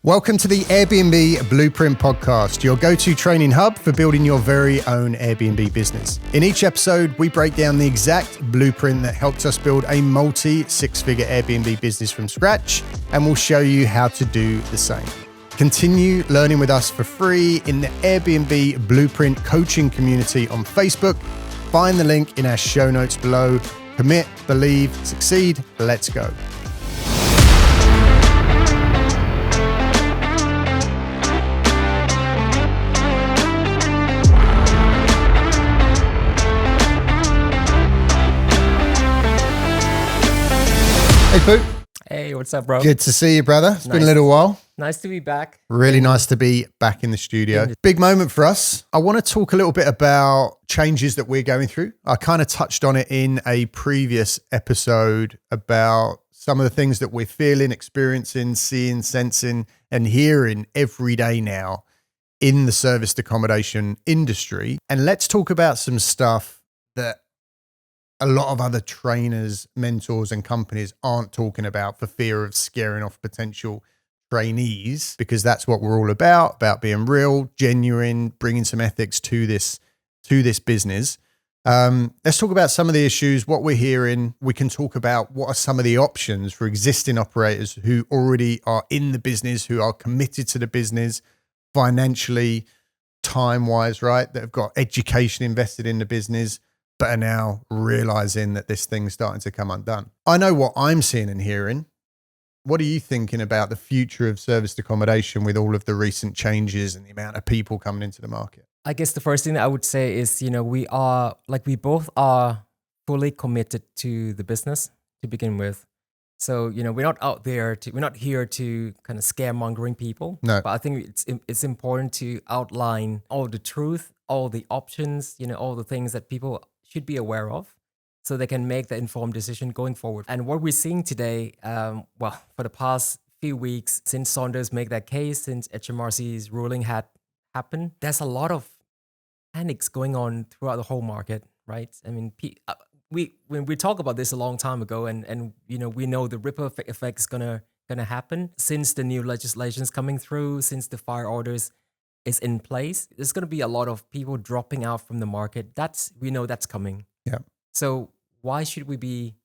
Welcome to the Airbnb Blueprint Podcast, your go-to training hub for building your very own Airbnb business. In each episode, we break down the exact blueprint that helps us build a multi-six-figure Airbnb business from scratch, and we'll show you how to do the same. Continue learning with us for free in the Airbnb Blueprint coaching community on Facebook. Find the link in our show notes below. Commit, believe, succeed. Let's go. Hey, Pooh. Hey, what's up, bro? Good to see you, brother. It's been a little while. Nice to be back. Really nice to be back in the studio. Big moment for us. I want to talk a little bit about changes that we're going through. I kind of touched on it in a previous episode about some of the things that we're feeling, experiencing, seeing, sensing, and hearing every day now in the serviced accommodation industry. And let's talk about some stuff that a lot of other trainers, mentors, and companies aren't talking about for fear of scaring off potential trainees, because that's what we're all about being real, genuine, bringing some ethics to this business. Let's talk about some of the issues, what we're hearing. We can talk about what are some of the options for existing operators who already are in the business, who are committed to the business financially, time-wise, right? That have got education invested in the business, but are now realizing that this thing's starting to come undone. I know what I'm seeing and hearing. What are you thinking about the future of serviced accommodation with all of the recent changes and the amount of people coming into the market? I guess the first thing that I would say is, we both are fully committed to the business to begin with. So, we're not out there we're not here to kind of scaremongering people. No. But I think it's important to outline all the truth, all the options, all the things that people should be aware of, so they can make the informed decision going forward. And what we're seeing today, for the past few weeks, since Saunders made that case, since HMRC's ruling had happened, there's a lot of panics going on throughout the whole market, right? I mean, when we talked about this a long time ago, and we know the ripple effect is gonna happen since the new legislation's coming through, since the fire orders is in place. There's going to be a lot of people dropping out from the market. We know that's coming. Yeah. So why should we be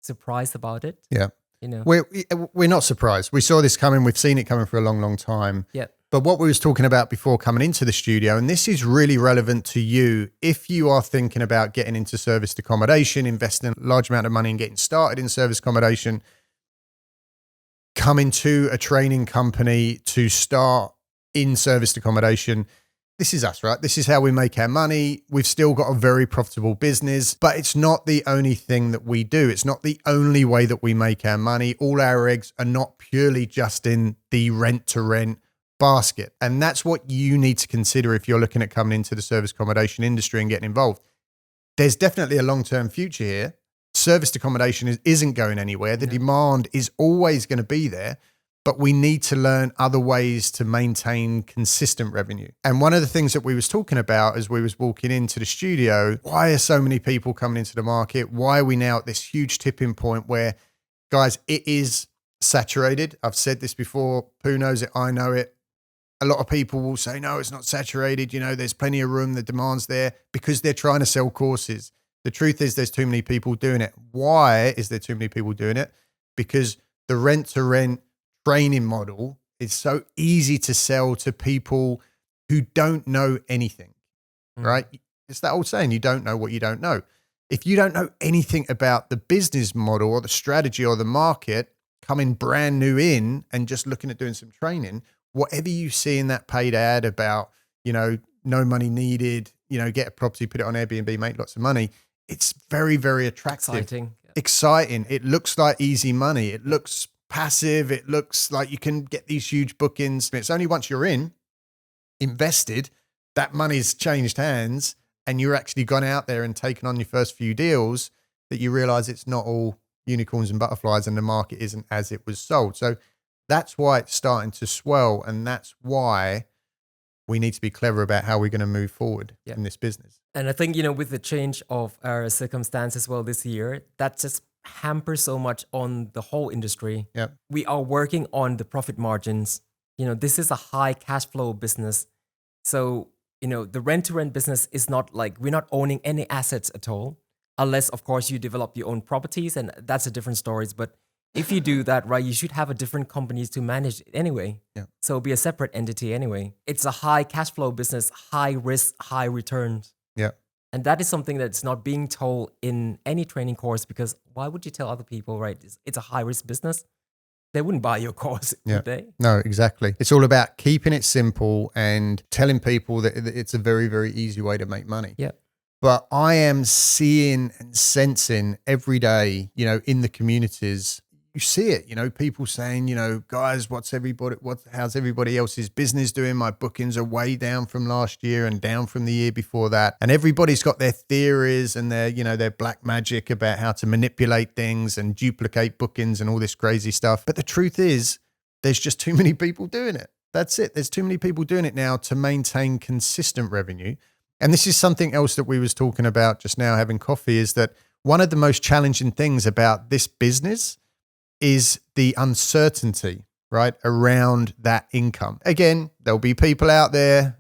surprised about it? Yeah. We're not surprised. We saw this coming. We've seen it coming for a long, long time. Yeah. But what we was talking about before coming into the studio, and this is really relevant to you if you are thinking about getting into serviced accommodation, investing a large amount of money and getting started in serviced accommodation, coming to a training company to start in serviced accommodation. This is us, right? This is how we make our money. We've still got a very profitable business, but it's not the only thing that we do. It's not the only way that we make our money. All our eggs are not purely just in the rent to rent basket. And that's what you need to consider if you're looking at coming into the service accommodation industry and getting involved. There's definitely a long-term future here. Serviced accommodation isn't going anywhere. The demand is always going to be there. But we need to learn other ways to maintain consistent revenue. And one of the things that we was talking about as we was walking into the studio, why are so many people coming into the market? Why are we now at this huge tipping point where, guys, it is saturated? I've said this before. Pooh knows it. I know it. A lot of people will say, no, it's not saturated. There's plenty of room. The demand's there because they're trying to sell courses. The truth is there's too many people doing it. Why is there too many people doing it? Because the rent to rent training model is so easy to sell to people who don't know anything, right? It's that old saying, you don't know what you don't know. If you don't know anything about the business model or the strategy or the market, coming brand new in and just looking at doing some training, whatever you see in that paid ad about, no money needed, get a property, put it on Airbnb, make lots of money. It's very, very attractive. Exciting. It looks like easy money. It looks passive. It looks like you can get these huge bookings. It's only once you're invested, that money's changed hands and you're actually gone out there and taken on your first few deals that you realize it's not all unicorns and butterflies and the market isn't as it was sold. So that's why it's starting to swell. And that's why we need to be clever about how we're going to move forward in this business. And I think, with the change of our circumstances, this year, that just hamper so much on the whole industry. Yep. We are working on the profit margins. This is a high cash flow business. So, the rent-to-rent business is not like we're not owning any assets at all, unless, of course, you develop your own properties, and that's a different story. But if you do that, right, you should have a different companies to manage it anyway. Yeah. So be a separate entity anyway. It's a high cash flow business, high risk, high returns. Yeah. And that is something that's not being told in any training course, because why would you tell other people, right? It's a high risk business. They wouldn't buy your course, would they? No, exactly. It's all about keeping it simple and telling people that it's a very, very easy way to make money. Yeah. But I am seeing and sensing every day, in the communities, you see it, people saying, guys, how's everybody else's business doing? My bookings are way down from last year and down from the year before that. And everybody's got their theories and their black magic about how to manipulate things and duplicate bookings and all this crazy stuff. But the truth is, there's just too many people doing it. That's it. There's too many people doing it now to maintain consistent revenue. And this is something else that we was talking about just now having coffee, is that one of the most challenging things about this business is the uncertainty, right, around that income. Again, there'll be people out there,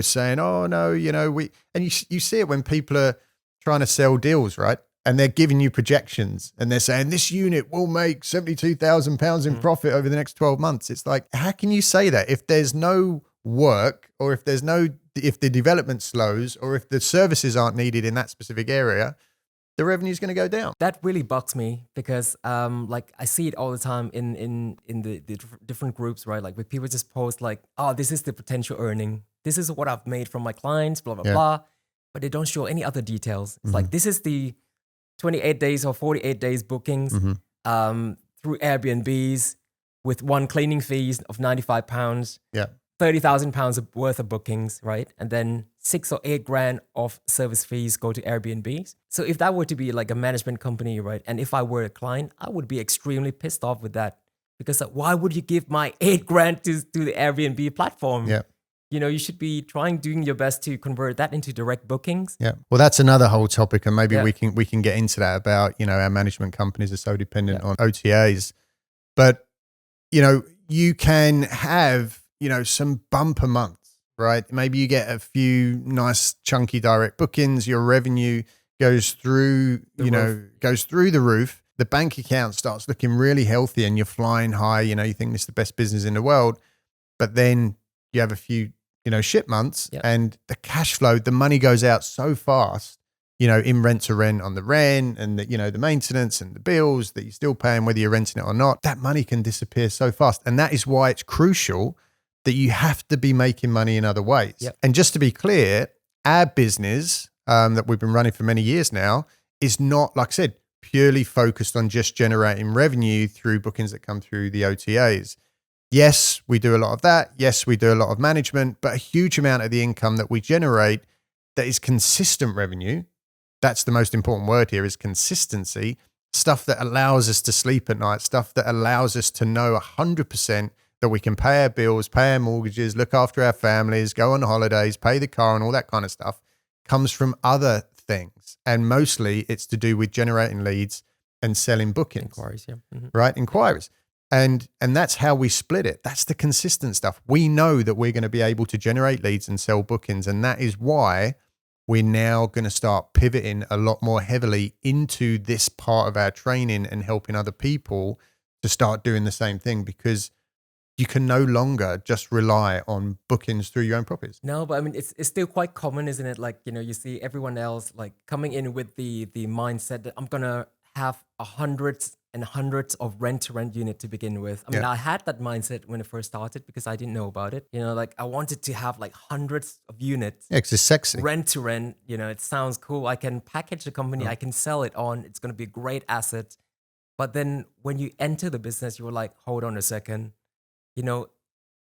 saying, oh no, and you see it when people are trying to sell deals, right? And they're giving you projections and they're saying this unit will make £72,000 in profit over the next 12 months. It's like, how can you say that if there's no work, or if the development slows, or if the services aren't needed in that specific area? The revenue is going to go down. That really bugs me, because I see it all the time in the different groups, right? Like, where people just post like, oh, this is the potential earning. This is what I've made from my clients, blah, blah, blah. But they don't show any other details. It's like, this is the 28 days or 48 days bookings through Airbnbs with one cleaning fees of £95. Yeah. £30,000 worth of bookings, right? And then 6 or 8 grand of service fees go to Airbnbs. So if that were to be like a management company, right? And if I were a client, I would be extremely pissed off with that, because why would you give my 8 grand to the Airbnb platform? Yeah. You should be doing your best to convert that into direct bookings. Yeah. Well, that's another whole topic, and maybe we can get into that about, our management companies are so dependent on OTAs. But, you can have, some bumper months, right? Maybe you get a few nice chunky direct bookings, your revenue goes through, goes through the roof. The bank account starts looking really healthy and you're flying high, you think this is the best business in the world. But then you have a few, shit months and the cash flow, the money goes out so fast, in rent to rent on the rent and the maintenance and the bills that you're still paying, whether you're renting it or not. That money can disappear so fast. And that is why it's crucial that you have to be making money in other ways. Yep. And just to be clear, our business that we've been running for many years now is not, like I said, purely focused on just generating revenue through bookings that come through the OTAs. Yes, we do a lot of that. Yes, we do a lot of management, but a huge amount of the income that we generate that is consistent revenue, that's the most important word here, is consistency. Stuff that allows us to sleep at night, stuff that allows us to know 100% that we can pay our bills, pay our mortgages, look after our families, go on holidays, pay the car and all that kind of stuff, comes from other things. And mostly it's to do with generating leads and selling bookings. Inquiries, yeah. Mm-hmm. Right? Inquiries. And that's how we split it. That's the consistent stuff. We know that we're going to be able to generate leads and sell bookings. And that is why we're now going to start pivoting a lot more heavily into this part of our training and helping other people to start doing the same thing, because you can no longer just rely on bookings through your own properties. No, but I mean, it's still quite common, isn't it? Like, you see everyone else like coming in with the mindset that I'm going to have hundreds and hundreds of rent-to-rent unit to begin with. I mean, I had that mindset when I first started because I didn't know about it. Like I wanted to have like hundreds of units. Yeah, 'cause it's sexy. Rent-to-rent, it sounds cool. I can package the company. I can sell it on. It's going to be a great asset. But then when you enter the business, you were like, hold on a second.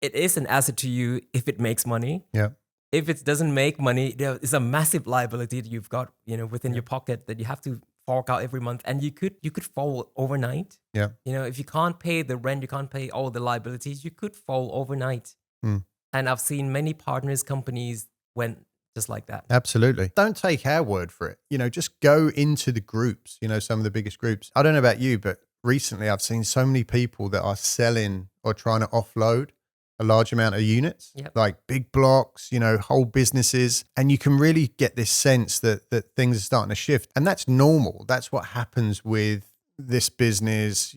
It is an asset to you if it makes money. Yeah. If it doesn't make money, it's a massive liability that you've got, within your pocket that you have to fork out every month, and you could fall overnight. Yeah. If you can't pay the rent, you can't pay all the liabilities, you could fall overnight. Mm. And I've seen many partners companies went just like that. Absolutely. Don't take our word for it. Just go into the groups, some of the biggest groups. I don't know about you, but recently I've seen so many people that are selling or trying to offload a large amount of units, Yep. like big blocks, whole businesses. And you can really get this sense that things are starting to shift. And that's normal. That's what happens with this business,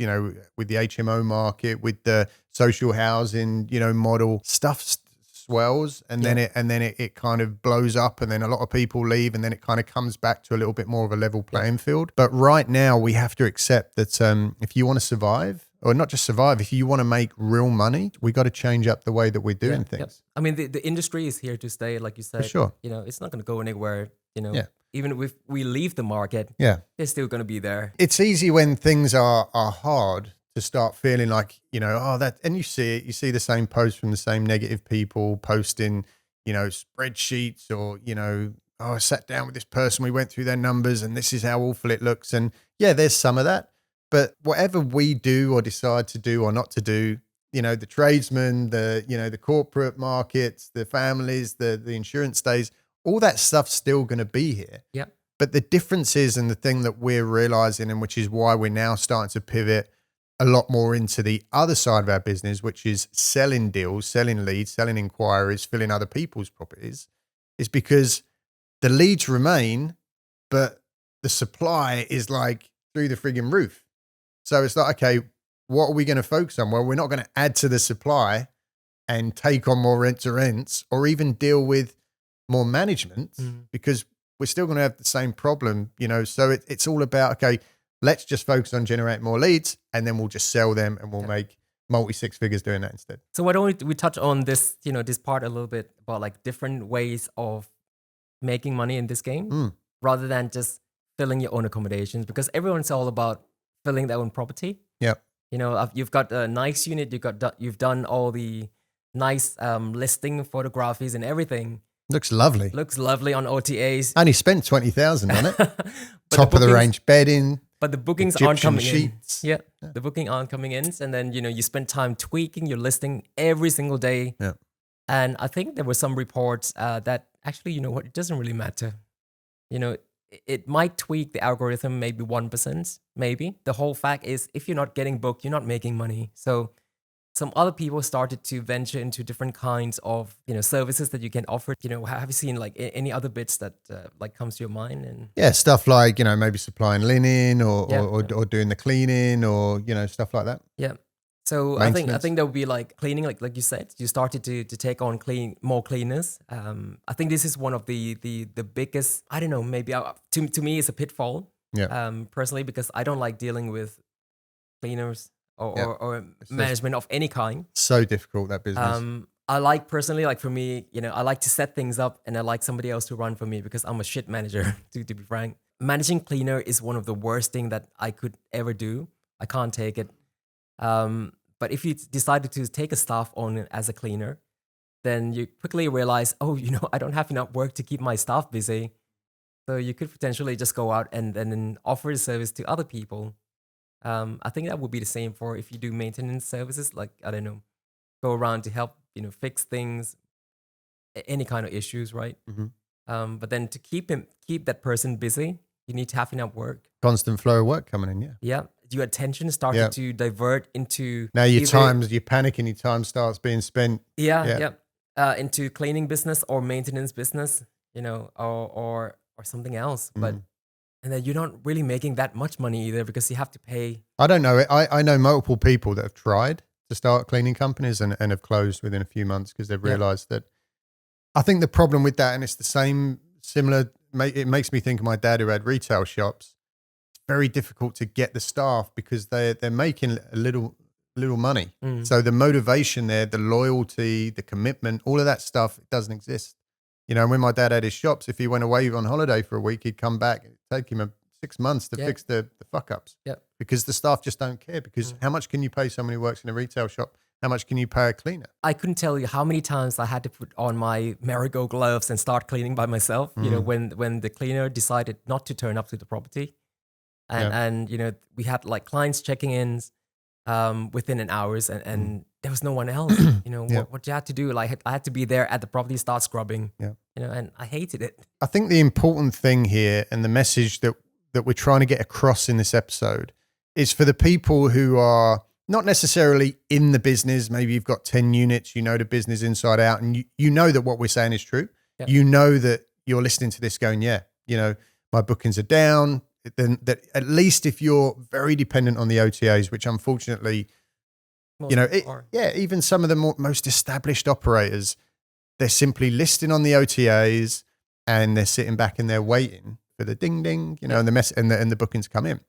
with the HMO market, with the social housing, model. Stuff swells and then it kind of blows up, and then a lot of people leave, and then it kind of comes back to a little bit more of a level playing field. But right now we have to accept that if you want to survive, or not just survive, if you want to make real money, we got to change up the way that we're doing things. Yep. I mean, the industry is here to stay, like you said. For sure. It's not going to go anywhere. Even if we leave the market, they're still going to be there. It's easy when things are hard to start feeling like, and you see the same posts from the same negative people posting, spreadsheets or, I sat down with this person, we went through their numbers and this is how awful it looks. And yeah, there's some of that, but whatever we do or decide to do or not to do, the tradesmen, the corporate markets, the families, the insurance days, all that stuff's still going to be here. Yeah. But the difference is, and the thing that we're realizing, and which is why we're now starting to pivot a lot more into the other side of our business, which is selling deals, selling leads, selling inquiries, filling other people's properties, is because the leads remain, but the supply is like through the frigging roof. So it's like, okay, what are we going to focus on? Well, we're not going to add to the supply and take on more rent-to-rents or even deal with more management because we're still going to have the same problem, so it's all about, okay, let's just focus on generating more leads and then we'll just sell them and we'll make multi-six figures doing that instead. So why don't we touch on this, this part a little bit about like different ways of making money in this game rather than just filling your own accommodations, because everyone's all about filling their own property. Yeah. You've got a nice unit, you've done all the nice listing photographies and everything. Looks lovely. Looks lovely on OTAs. Only spent 20,000 on it. Top of the range bedding. But the bookings aren't coming sheets. in. Yeah, the booking aren't coming in. And then, you spend time tweaking your listing every single day. Yeah. And I think there were some reports that actually, it doesn't really matter. It might tweak the algorithm maybe 1%, maybe. The whole fact is if you're not getting booked, you're not making money. So some other people started to venture into different kinds of, services that you can offer. Have you seen like any other bits that like comes to your mind? And yeah, stuff like, maybe supplying linen or doing the cleaning or, stuff like that. Yeah. So I think there would be like cleaning, like you said, you started to take on more cleaners. I think this is one of the biggest, I don't know, maybe to me it's a pitfall. Yeah. Personally, because I don't like dealing with cleaners or management of any kind. So difficult, that business. I like personally, like for me, I like to set things up and I like somebody else to run for me because I'm a shit manager, to be frank. Managing cleaner is one of the worst things that I could ever do. I can't take it. But if you decided to take a staff on as a cleaner, then you quickly realize, I don't have enough work to keep my staff busy. So you could potentially just go out and then offer the service to other people. I think that would be the same for if you do maintenance services, like, I don't know, go around to help, fix things, any kind of issues, right? Mm-hmm. But then to keep that person busy, you need to have enough work. Constant flow of work coming in, yeah. Yeah. Your attention started to divert into... Now you're panicking, your time starts being spent. Into cleaning business or maintenance business, or something else. But and then you're not really making that much money either because you have to pay. I don't know. I know multiple people that have tried to start cleaning companies and have closed within a few months because they've realized that. I think the problem with that, and it's similar, it makes me think of my dad who had retail shops. It's very difficult to get the staff because they're making a little money. So the motivation there, the loyalty, the commitment, all of that stuff, it doesn't exist. When my dad had his shops, if he went away on holiday for a week, he'd come back. It'd take him 6 months to fix the fuck-ups. Yeah. Because the staff just don't care. Because how much can you pay someone who works in a retail shop? How much can you pay a cleaner? I couldn't tell you how many times I had to put on my marigold gloves and start cleaning by myself. When the cleaner decided not to turn up to the property. And we had like clients checking in within an hours, and there was no one else. Yeah. What you had to do, like I had to be there at the property, start scrubbing. Yeah. And I hated it. I think the important thing here and the message that we're trying to get across in this episode is for the people who are not necessarily in the business. Maybe you've got 10 units, you know the business inside out, and you know that what we're saying is true. Yeah. You know that you're listening to this going, yeah, my bookings are down. Then that at least if you're very dependent on the OTAs, which unfortunately, even some of the most established operators, they're simply listing on the OTAs and they're sitting back and they're waiting for the ding ding, and the mess and the bookings come in.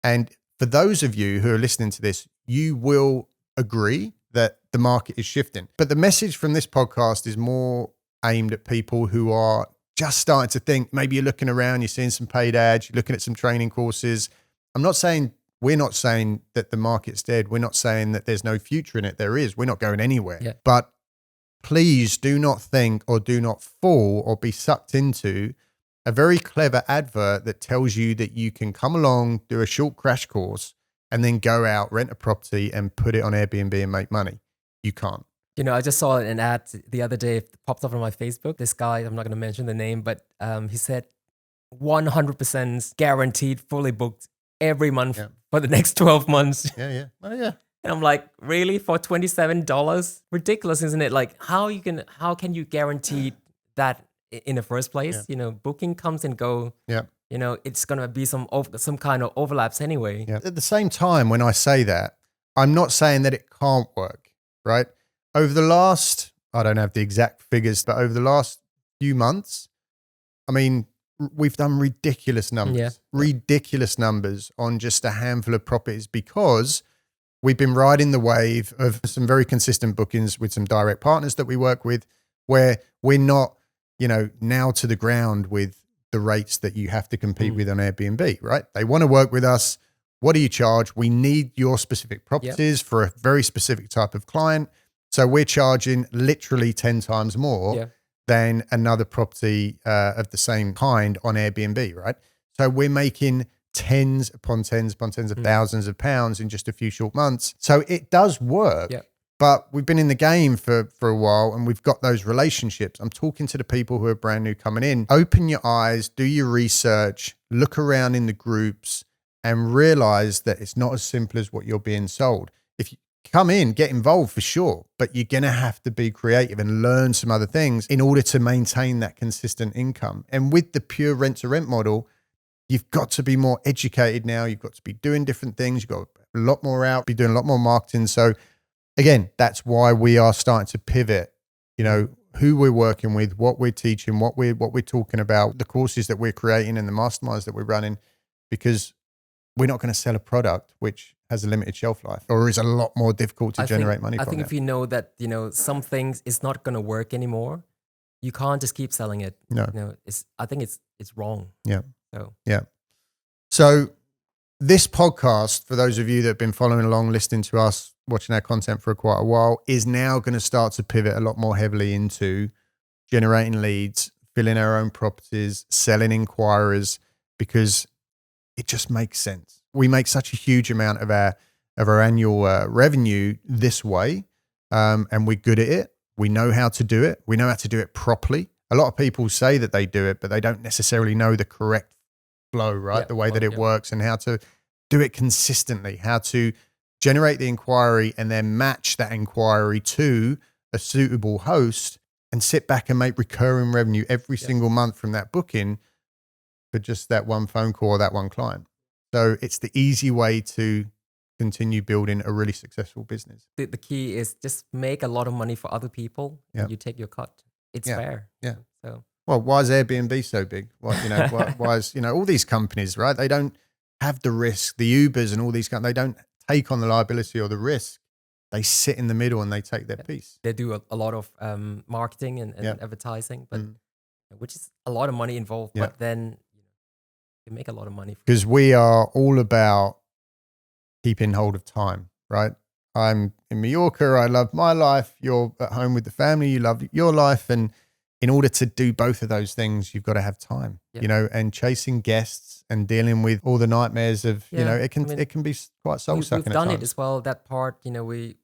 And for those of you who are listening to this, you will agree that the market is shifting. But the message from this podcast is more aimed at people who are just starting to think. Maybe you're looking around, you're seeing some paid ads, you're looking at some training courses. We're not saying that the market's dead. We're not saying that there's no future in it. There is. We're not going anywhere. Yeah. But please do not think or do not fall or be sucked into a very clever advert that tells you that you can come along, do a short crash course, and then go out, rent a property and put it on Airbnb and make money. You can't. I just saw an ad the other day, it popped up on my Facebook. This guy, I'm not going to mention the name, but he said 100% guaranteed, fully booked every month for the next 12 months. Yeah. Oh, yeah. And I'm like, really? For $27? Ridiculous, isn't it? Like, how can you guarantee that in the first place? Yeah. Booking comes and go. Yeah. It's going to be some kind of overlaps anyway. Yeah. At the same time, when I say that, I'm not saying that it can't work, right? Over the last, I don't have the exact figures, but over the last few months, I mean, we've done ridiculous numbers on just a handful of properties because we've been riding the wave of some very consistent bookings with some direct partners that we work with where we're not, now to the ground with the rates that you have to compete with on Airbnb, right? They want to work with us. What do you charge? We need your specific properties for a very specific type of client. So we're charging literally 10 times more than another property of the same kind on Airbnb, right? So we're making tens upon tens of thousands of pounds in just a few short months. So it does work, but we've been in the game for a while and we've got those relationships. I'm talking to the people who are brand new coming in. Open your eyes, do your research, look around in the groups and realize that it's not as simple as what you're being sold. If you come in, get involved for sure, but you're going to have to be creative and learn some other things in order to maintain that consistent income. And with the pure rent to rent model, you've got to be more educated now. You've got to be doing different things. You've got a lot more out, be doing a lot more marketing. So again, that's why we are starting to pivot, who we're working with, what we're teaching, what we're talking about, the courses that we're creating and the masterminds that we're running, because we're not going to sell a product which has a limited shelf life or is a lot more difficult to generate money from. I think if you know that, some things is not going to work anymore, you can't just keep selling it. No. I think it's wrong. Yeah. So. Yeah. So this podcast, for those of you that have been following along, listening to us, watching our content for quite a while, is now going to start to pivot a lot more heavily into generating leads, filling our own properties, selling inquiries, because it just makes sense. We make such a huge amount of our annual revenue this way, and we're good at it. We know how to do it. We know how to do it properly. A lot of people say that they do it, but they don't necessarily know the correct flow, right? Yeah, the way that it works and how to do it consistently, how to generate the inquiry and then match that inquiry to a suitable host and sit back and make recurring revenue every single month from that booking for just that one phone call or that one client. So it's the easy way to continue building a really successful business. The key is just make a lot of money for other people and you take your cut. It's fair. Yeah. So. Well, why is Airbnb so big? Why is, all these companies, right? They don't have the risk, the Ubers and all these companies, they don't take on the liability or the risk. They sit in the middle and they take their piece. They do a lot of marketing and advertising, but which is a lot of money involved, but then you make a lot of money. Because we are all about keeping hold of time, right? I'm in Mallorca. I love my life. You're at home with the family. You love your life. And in order to do both of those things, you've got to have time, you know, and chasing guests and dealing with all the nightmares of, you know, it can be quite soul sucking. We've done it as well. That part, you know, we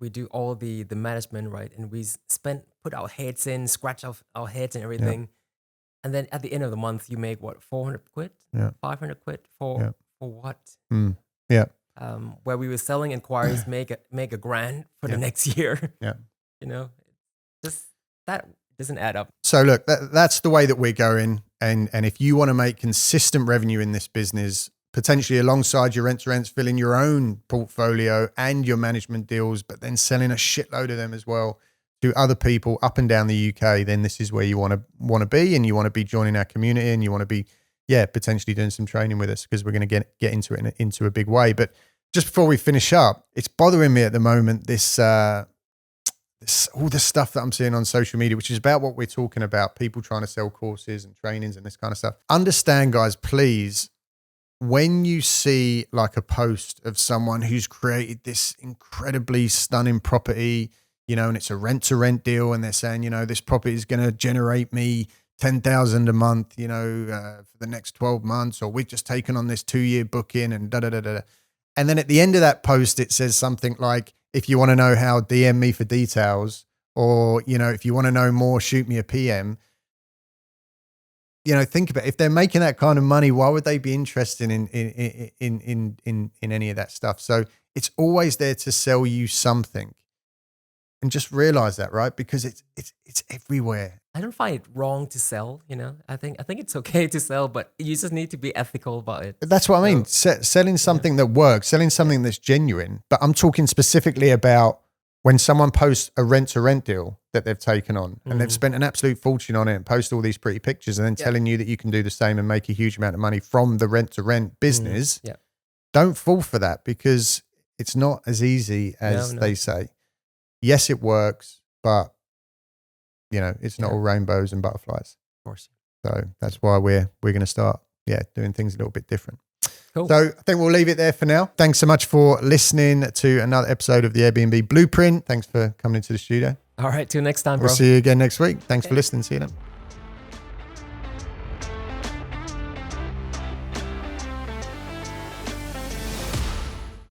do all the management, right? And we put our heads in, scratch our heads and everything. Yeah. And then at the end of the month, you make what, 400 quid, 500 quid for what? Yeah. Where we were selling inquiries, make a grand for the next year. Yeah. You know, just that doesn't add up. So look, that's the way that we're going. And if you want to make consistent revenue in this business, potentially alongside your rent-to-rents, filling your own portfolio and your management deals, but then selling a shitload of them as well to other people up and down the UK, then this is where you want to be, and you want to be joining our community, and you want to be, potentially doing some training with us, because we're going to get into it into a big way. But just before we finish up, it's bothering me at the moment, this all the stuff that I'm seeing on social media, which is about what we're talking about, people trying to sell courses and trainings and this kind of stuff. Understand, guys, please, when you see like a post of someone who's created this incredibly stunning property, you know, and it's a rent-to-rent deal, and they're saying, you know, this property is going to generate me 10,000 a month, you know, for the next 12 months, or we've just taken on this 2-year booking and da-da-da-da. And then at the end of that post, it says something like, if you want to know how, DM me for details, or, you know, if you want to know more, shoot me a PM. You know, think about it. If they're making that kind of money, why would they be interested in any of that stuff? So it's always there to sell you something. And just realize that, right? Because it's everywhere. I don't find it wrong to sell, you know. I think it's okay to sell, but you just need to be ethical about it. That's what I mean. Selling something that works, selling something that's genuine. But I'm talking specifically about when someone posts a rent-to-rent deal that they've taken on, and they've spent an absolute fortune on it, and post all these pretty pictures, and then telling you that you can do the same and make a huge amount of money from the rent-to-rent business. Don't fall for that, because it's not as easy as they say. Yes, it works, but you know, it's not all rainbows and butterflies. Of course. So that's why we're going to start, doing things a little bit different. Cool. So I think we'll leave it there for now. Thanks so much for listening to another episode of the Airbnb Blueprint. Thanks for coming into the studio. All right. Till next time, bro. We'll see you again next week. Thanks for listening. See you then.